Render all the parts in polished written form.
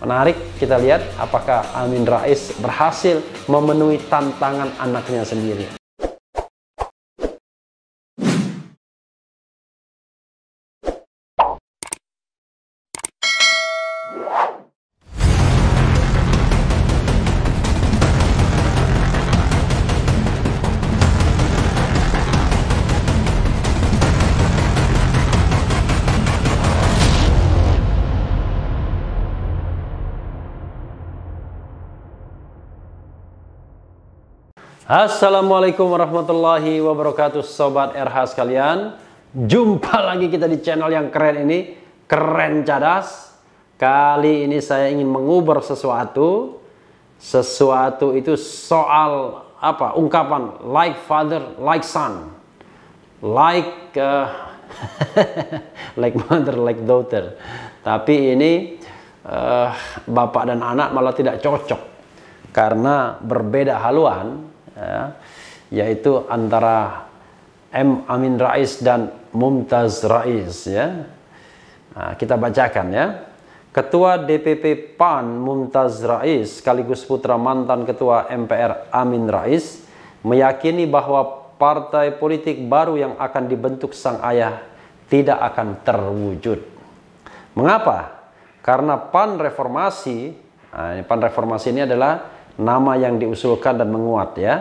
Menarik, kita lihat apakah Amin Rais berhasil memenuhi tantangan anaknya sendiri. Assalamualaikum warahmatullahi wabarakatuh, Sobat RH sekalian. Jumpa lagi kita di channel yang keren ini, Keren Cadas. Kali ini saya ingin mengubur sesuatu. Sesuatu itu soal apa? Ungkapan like father, like son, like like mother, like daughter. Tapi ini bapak dan anak malah tidak cocok karena berbeda haluan. Ya, yaitu antara Amin Rais dan Mumtaz Rais, ya. Nah, kita bacakan, ya. Ketua DPP PAN Mumtaz Rais sekaligus putra mantan Ketua MPR Amin Rais meyakini bahwa partai politik baru yang akan dibentuk sang ayah tidak akan terwujud. Mengapa? Karena PAN Reformasi, PAN Reformasi ini adalah nama yang diusulkan dan menguat, ya.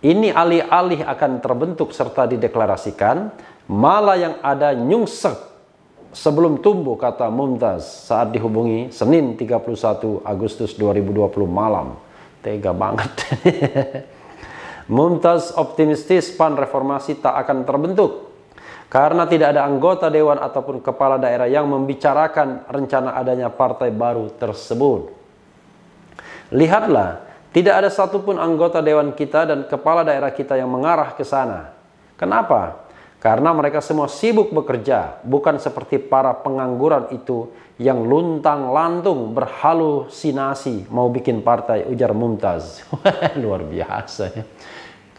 Ini alih-alih akan terbentuk serta dideklarasikan, malah yang ada nyungsek sebelum tumbuh, kata Mumtaz saat dihubungi Senin 31 Agustus 2020 malam. Tega banget. Mumtaz optimistis PAN Reformasi tak akan terbentuk karena tidak ada anggota dewan ataupun kepala daerah yang membicarakan rencana adanya partai baru tersebut. Lihatlah, tidak ada satupun anggota dewan kita dan kepala daerah kita yang mengarah ke sana. Kenapa? Karena mereka semua sibuk bekerja, bukan seperti para pengangguran itu yang luntang-lantung berhalusinasi mau bikin partai, ujar Mumtaz. Luar biasa, ya.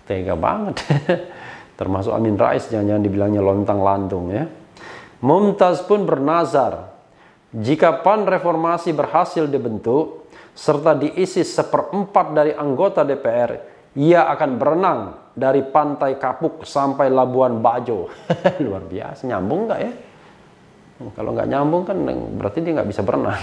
Tega banget. Termasuk Amin Rais jangan-jangan dibilangnya lontang-lantung, ya. Mumtaz pun bernazar, jika PAN Reformasi berhasil dibentuk serta diisi 1/4 dari anggota DPR, ia akan berenang dari Pantai Kapuk sampai Labuan Bajo. Luar biasa, nyambung nggak, ya? Kalau nggak nyambung kan berarti dia nggak bisa berenang.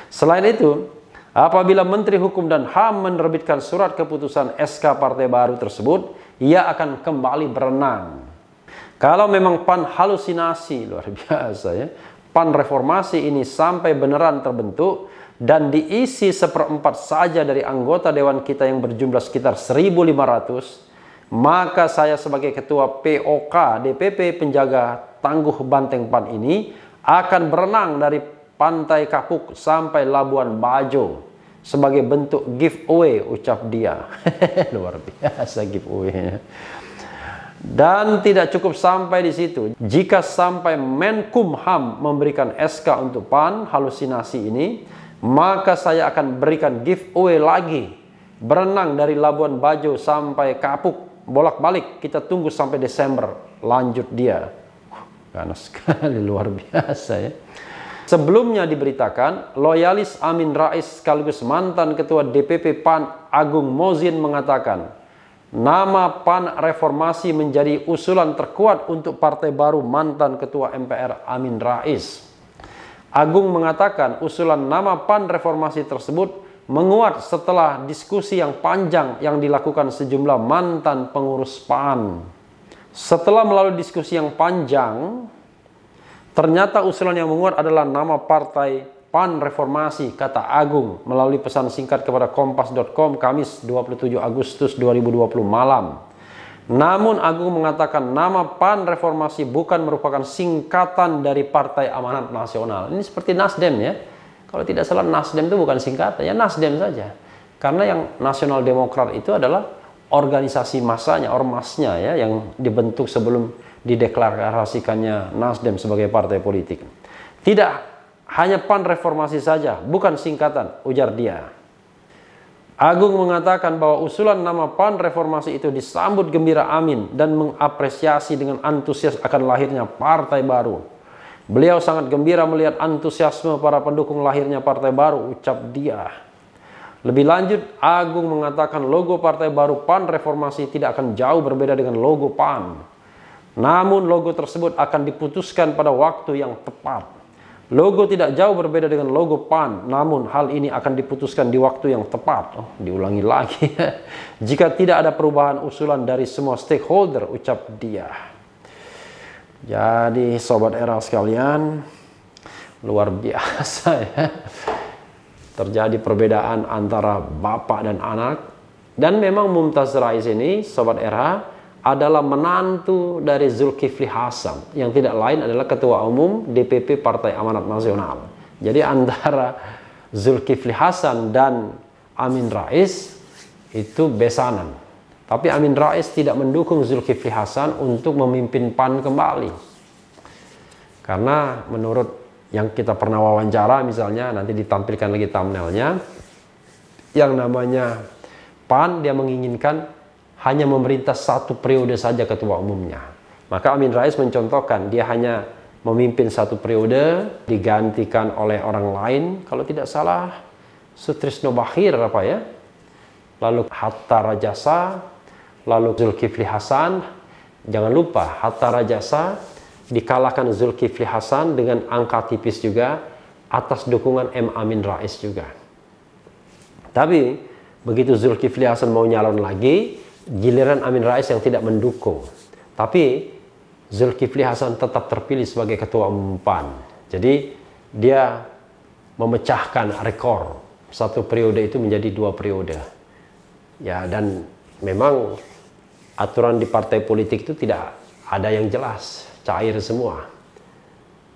Selain itu, apabila Menteri Hukum dan HAM menerbitkan surat keputusan SK Partai Baru tersebut, ia akan kembali berenang. Kalau memang PAN halusinasi, luar biasa, ya, PAN Reformasi ini sampai beneran terbentuk dan diisi 1/4 saja dari anggota dewan kita yang berjumlah sekitar 1.500, maka saya sebagai ketua POK DPP penjaga tangguh banteng PAN ini akan berenang dari Pantai Kapuk sampai Labuan Bajo sebagai bentuk giveaway, ucap dia. Luar biasa giveaway-nya. Dan tidak cukup sampai di situ. Jika sampai Menkumham memberikan SK untuk PAN halusinasi ini, maka saya akan berikan giveaway lagi, berenang dari Labuan Bajo sampai Kapuk, bolak-balik. Kita tunggu sampai Desember, lanjut dia. Ganas sekali, luar biasa, ya. Sebelumnya diberitakan, loyalis Amin Rais sekaligus mantan Ketua DPP PAN Agung Mozin mengatakan, nama PAN Reformasi menjadi usulan terkuat untuk partai baru mantan Ketua MPR Amin Rais. Agung mengatakan usulan nama PAN Reformasi tersebut menguat setelah diskusi yang panjang yang dilakukan sejumlah mantan pengurus PAN. Setelah melalui diskusi yang panjang, ternyata usulan yang menguat adalah nama partai PAN Reformasi, kata Agung melalui pesan singkat kepada kompas.com Kamis 27 Agustus 2020 malam. Namun Agung mengatakan nama PAN Reformasi bukan merupakan singkatan dari Partai Amanat Nasional. Ini seperti Nasdem, ya. Kalau tidak salah Nasdem itu bukan singkatan, ya Nasdem saja. Karena yang Nasional Demokrat itu adalah organisasi masanya, ormasnya, ya, yang dibentuk sebelum dideklarasikannya Nasdem sebagai partai politik. Tidak hanya PAN Reformasi saja, bukan singkatan, ujar dia. Agung mengatakan bahwa usulan nama PAN Reformasi itu disambut gembira Amin dan mengapresiasi dengan antusias akan lahirnya partai baru. Beliau sangat gembira melihat antusiasme para pendukung lahirnya partai baru, ucap dia. Lebih lanjut, Agung mengatakan logo partai baru PAN Reformasi tidak akan jauh berbeda dengan logo PAN. Namun logo tersebut akan diputuskan pada waktu yang tepat. Logo tidak jauh berbeda dengan logo PAN, namun hal ini akan diputuskan di waktu yang tepat. Oh, diulangi lagi. Jika tidak ada perubahan usulan dari semua stakeholder, ucap dia. Jadi Sobat Era sekalian, luar biasa ya. Terjadi perbedaan antara bapak dan anak. Dan memang Mumtaz Rais ini, Sobat Era, adalah menantu dari Zulkifli Hasan, yang tidak lain adalah Ketua Umum DPP Partai Amanat Nasional. Jadi antara Zulkifli Hasan dan Amin Rais itu besanan. Tapi Amin Rais tidak mendukung Zulkifli Hasan untuk memimpin PAN kembali. Karena menurut yang kita pernah wawancara, misalnya nanti ditampilkan lagi thumbnailnya, yang namanya PAN dia menginginkan hanya memerintah 1 periode saja ketua umumnya. Maka Amin Rais mencontohkan dia hanya memimpin 1 periode, digantikan oleh orang lain, kalau tidak salah Sutrisno Bachir apa ya, lalu Hatta Rajasa, lalu Zulkifli Hasan. Jangan lupa Hatta Rajasa dikalahkan Zulkifli Hasan dengan angka tipis juga atas dukungan M. Amin Rais juga. Tapi begitu Zulkifli Hasan mau nyalon lagi, giliran Amin Rais yang tidak mendukung. Tapi Zulkifli Hasan tetap terpilih sebagai ketua umum PAN. Jadi dia memecahkan rekor 1 periode itu menjadi 2 periode. Ya, dan memang aturan di partai politik itu tidak ada yang jelas, cair semua.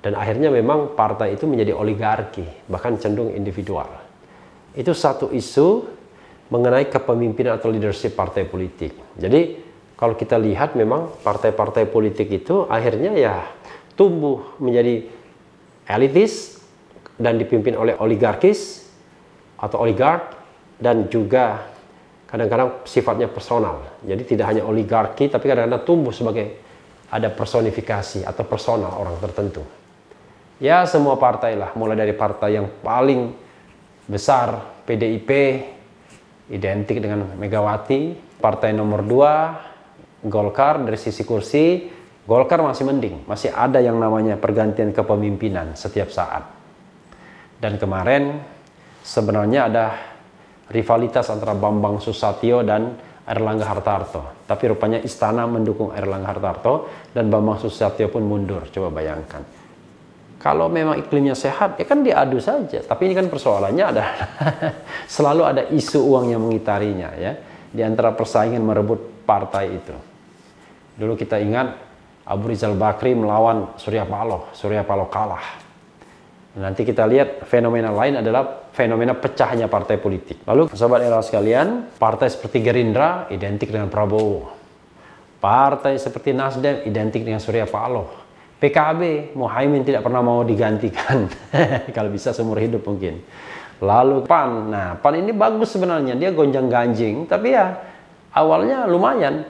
Dan akhirnya memang partai itu menjadi oligarki, bahkan cenderung individual. Itu satu isu mengenai kepemimpinan atau leadership partai politik. Jadi kalau kita lihat memang partai-partai politik itu akhirnya ya tumbuh menjadi elitis dan dipimpin oleh oligarkis atau oligark, dan juga kadang-kadang sifatnya personal. Jadi tidak hanya oligarki, tapi kadang-kadang tumbuh sebagai ada personifikasi atau personal orang tertentu. Ya semua partai lah, mulai dari partai yang paling besar PDIP, identik dengan Megawati. Partai nomor 2, Golkar, dari sisi kursi, Golkar masih mending. Masih ada yang namanya pergantian kepemimpinan setiap saat. Dan kemarin sebenarnya ada rivalitas antara Bambang Susatyo dan Airlangga Hartarto. Tapi rupanya istana mendukung Airlangga Hartarto dan Bambang Susatyo pun mundur. Coba bayangkan. Kalau memang iklimnya sehat, ya kan diadu saja. Tapi ini kan persoalannya ada selalu ada isu uang yang mengitarinya ya. Di antara persaingan merebut partai itu. Dulu kita ingat Abu Rizal Bakri melawan Surya Paloh. Surya Paloh kalah. Nanti kita lihat fenomena lain adalah fenomena pecahnya partai politik. Lalu Sobat Era sekalian, partai seperti Gerindra identik dengan Prabowo. Partai seperti Nasdem identik dengan Surya Paloh. PKB, Muhaimin tidak pernah mau digantikan. Kalau bisa seumur hidup mungkin. Lalu PAN, nah PAN ini bagus sebenarnya, dia gonjang-ganjing. Tapi ya awalnya lumayan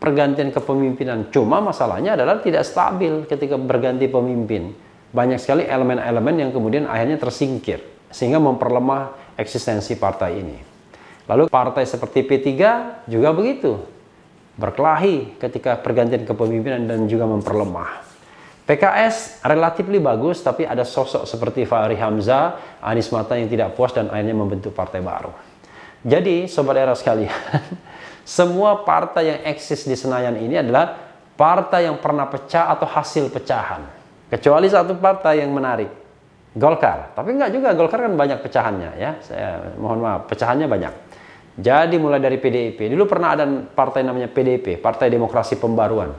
pergantian kepemimpinan. Cuma masalahnya adalah tidak stabil ketika berganti pemimpin. Banyak sekali elemen-elemen yang kemudian akhirnya tersingkir, sehingga memperlemah eksistensi partai ini. Lalu partai seperti P3 juga begitu, berkelahi ketika pergantian kepemimpinan dan juga memperlemah. PKS relatif bagus, tapi ada sosok seperti Fahri Hamzah, Anies Mata yang tidak puas dan akhirnya membentuk partai baru. Jadi Sobat Era sekalian, semua partai yang eksis di Senayan ini adalah partai yang pernah pecah atau hasil pecahan. Kecuali satu partai yang menarik, Golkar. Tapi enggak juga, Golkar kan banyak pecahannya ya. Saya mohon maaf, pecahannya banyak. Jadi mulai dari PDIP. Dulu pernah ada partai namanya PDP, Partai Demokrasi Pembaruan.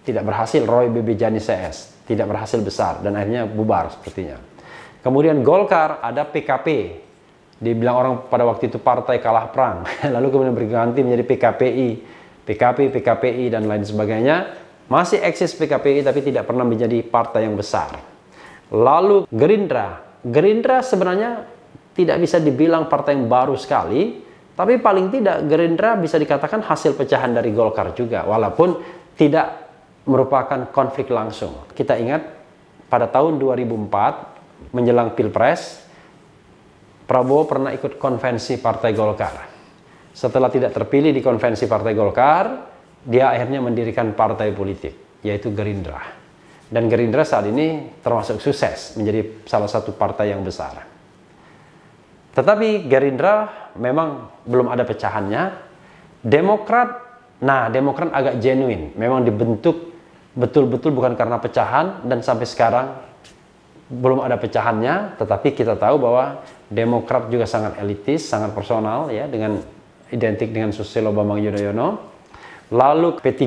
Tidak berhasil, Roy B. Janis CS. Tidak berhasil besar dan akhirnya bubar sepertinya. Kemudian Golkar, ada PKP. Dibilang orang pada waktu itu partai kalah perang. Lalu kemudian berganti menjadi PKPI. PKPI dan lain sebagainya. Masih eksis PKPI tapi tidak pernah menjadi partai yang besar. Lalu Gerindra. Gerindra sebenarnya tidak bisa dibilang partai yang baru sekali, tapi paling tidak Gerindra bisa dikatakan hasil pecahan dari Golkar juga, walaupun tidak merupakan konflik langsung. Kita ingat pada tahun 2004 menjelang Pilpres, Prabowo pernah ikut konvensi Partai Golkar. Setelah tidak terpilih di konvensi Partai Golkar, dia akhirnya mendirikan partai politik, yaitu Gerindra. Dan Gerindra saat ini termasuk sukses menjadi salah satu partai yang besar. Tetapi Gerindra memang belum ada pecahannya. Demokrat agak genuine, memang dibentuk betul-betul bukan karena pecahan, dan sampai sekarang belum ada pecahannya. Tetapi kita tahu bahwa Demokrat juga sangat elitis, sangat personal, ya, dengan identik dengan Susilo Bambang Yudhoyono. Lalu P3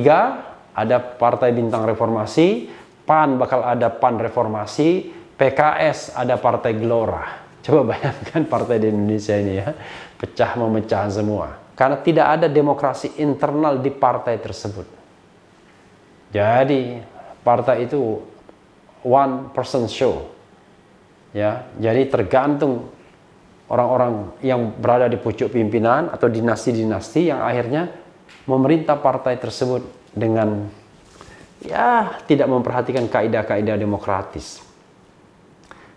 ada Partai Bintang Reformasi, PAN bakal ada PAN Reformasi, PKS ada Partai Gelora. Coba bayangkan partai di Indonesia ini, ya, pecah memecah semua. Karena tidak ada demokrasi internal di partai tersebut. Jadi partai itu one person show. Ya, jadi tergantung orang-orang yang berada di pucuk pimpinan atau dinasti-dinasti yang akhirnya memerintah partai tersebut dengan, ya, tidak memperhatikan kaidah-kaidah demokratis.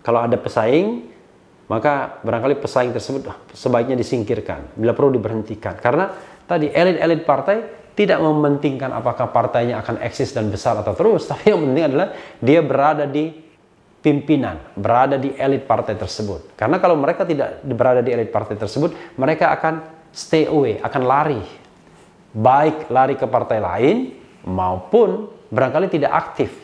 Kalau ada pesaing, maka barangkali pesaing tersebut sebaiknya disingkirkan, bila perlu diberhentikan. Karena tadi elit-elit partai tidak mementingkan apakah partainya akan eksis dan besar atau terus, tapi yang penting adalah dia berada di pimpinan, berada di elit partai tersebut. Karena kalau mereka tidak berada di elit partai tersebut, mereka akan stay away, akan lari. Baik lari ke partai lain maupun barangkali tidak aktif.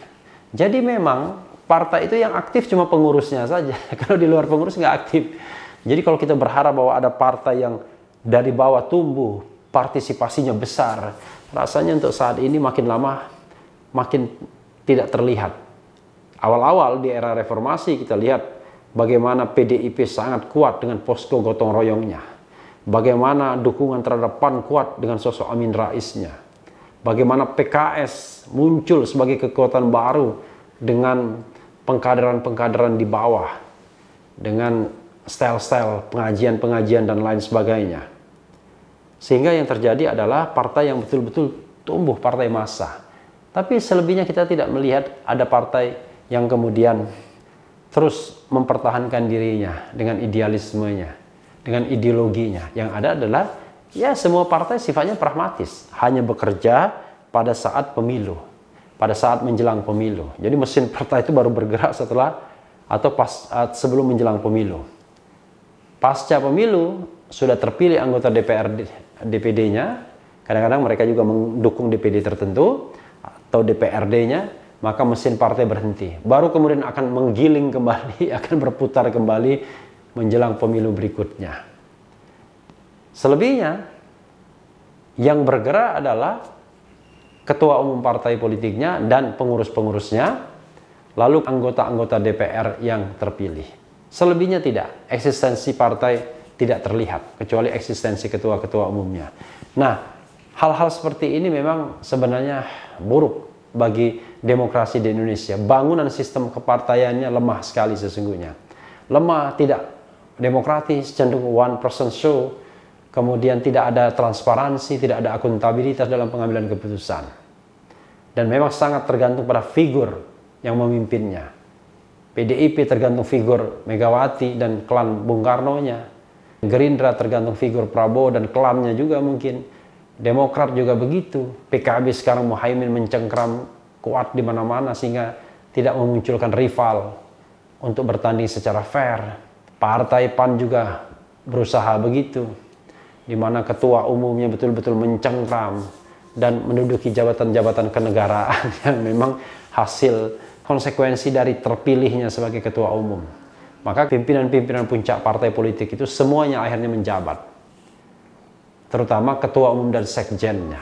Jadi memang partai itu yang aktif cuma pengurusnya saja. Kalau di luar pengurus nggak aktif. Jadi kalau kita berharap bahwa ada partai yang dari bawah tumbuh, partisipasinya besar, rasanya untuk saat ini makin lama makin tidak terlihat. Awal-awal di era reformasi kita lihat bagaimana PDIP sangat kuat dengan posko gotong royongnya. Bagaimana dukungan terhadap PAN kuat dengan sosok Amin Raisnya. Bagaimana PKS muncul sebagai kekuatan baru dengan pengkaderan-pengkaderan di bawah, dengan style-style pengajian-pengajian dan lain sebagainya. Sehingga yang terjadi adalah partai yang betul-betul tumbuh, partai massa. Tapi selebihnya kita tidak melihat ada partai yang kemudian terus mempertahankan dirinya dengan idealismenya, dengan ideologinya. Yang ada adalah, ya, semua partai sifatnya pragmatis, hanya bekerja pada saat pemilu, pada saat menjelang pemilu. Jadi mesin partai itu baru bergerak setelah atau sebelum menjelang pemilu. Pasca pemilu sudah terpilih anggota DPD-nya, kadang-kadang mereka juga mendukung DPD tertentu atau DPRD-nya, maka mesin partai berhenti. Baru kemudian akan menggiling kembali, akan berputar kembali menjelang pemilu berikutnya. Selebihnya yang bergerak adalah ketua umum partai politiknya dan pengurus-pengurusnya, lalu anggota-anggota DPR yang terpilih. Selebihnya tidak, eksistensi partai tidak terlihat, kecuali eksistensi ketua-ketua umumnya. Nah, hal-hal seperti ini memang sebenarnya buruk bagi demokrasi di Indonesia. Bangunan sistem kepartaiannya lemah sekali sesungguhnya. Lemah, tidak demokratis, cenderung one person show, kemudian tidak ada transparansi, tidak ada akuntabilitas dalam pengambilan keputusan. Dan memang sangat tergantung pada figur yang memimpinnya. PDIP tergantung figur Megawati dan klan Bung Karno-nya. Gerindra tergantung figur Prabowo dan klannya juga mungkin. Demokrat juga begitu. PKB sekarang Muhaimin mencengkram kuat di mana-mana sehingga tidak memunculkan rival untuk bertanding secara fair. Partai PAN juga berusaha begitu, di mana ketua umumnya betul-betul mencengkram dan menduduki jabatan-jabatan kenegaraan yang memang hasil konsekuensi dari terpilihnya sebagai ketua umum. Maka pimpinan-pimpinan puncak partai politik itu semuanya akhirnya menjabat, terutama ketua umum dan sekjennya.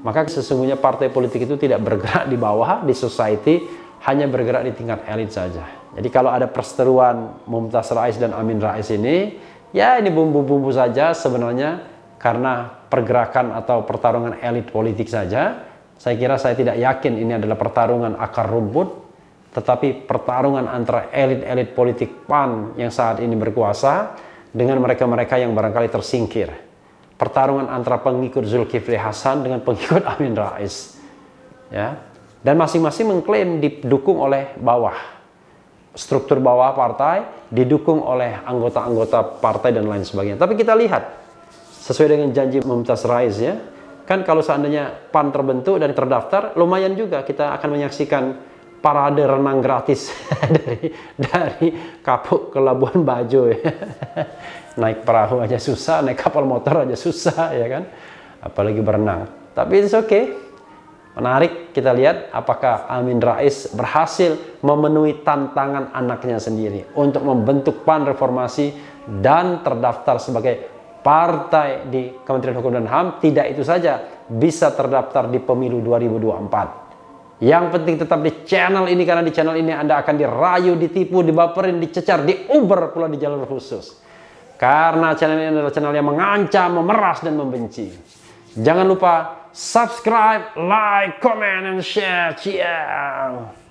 Maka sesungguhnya partai politik itu tidak bergerak di bawah, di society, hanya bergerak di tingkat elit saja. Jadi kalau ada perseteruan Mumtaz Rais dan Amin Rais ini, ya ini bumbu-bumbu saja sebenarnya, karena pergerakan atau pertarungan elit politik saja. Saya kira saya tidak yakin ini adalah pertarungan akar rumput, tetapi pertarungan antara elit-elit politik PAN yang saat ini berkuasa dengan mereka-mereka yang barangkali tersingkir. Pertarungan antara pengikut Zulkifli Hasan dengan pengikut Amin Rais. Ya. Dan masing-masing mengklaim didukung oleh bawah. Struktur bawah partai didukung oleh anggota-anggota partai dan lain sebagainya. Tapi kita lihat, sesuai dengan janji Mumtaz Rais ya, kan kalau seandainya PAN terbentuk dan terdaftar, lumayan juga kita akan menyaksikan parade renang gratis dari Kapuk ke Labuan Bajo ya. Naik perahu aja susah, naik kapal motor aja susah ya kan, apalagi berenang. Tapi it's okay. Menarik kita lihat apakah Amin Rais berhasil memenuhi tantangan anaknya sendiri untuk membentuk PAN Reformasi dan terdaftar sebagai partai di Kementerian Hukum dan HAM. Tidak itu saja, bisa terdaftar di pemilu 2024. Yang penting tetap di channel ini, karena di channel ini Anda akan dirayu, ditipu, dibaperin, dicecar, diuber pula di jalur khusus. Karena channel ini adalah channel yang mengancam, memeras, dan membenci. Jangan lupa subscribe, like, comment, and share. Ciao.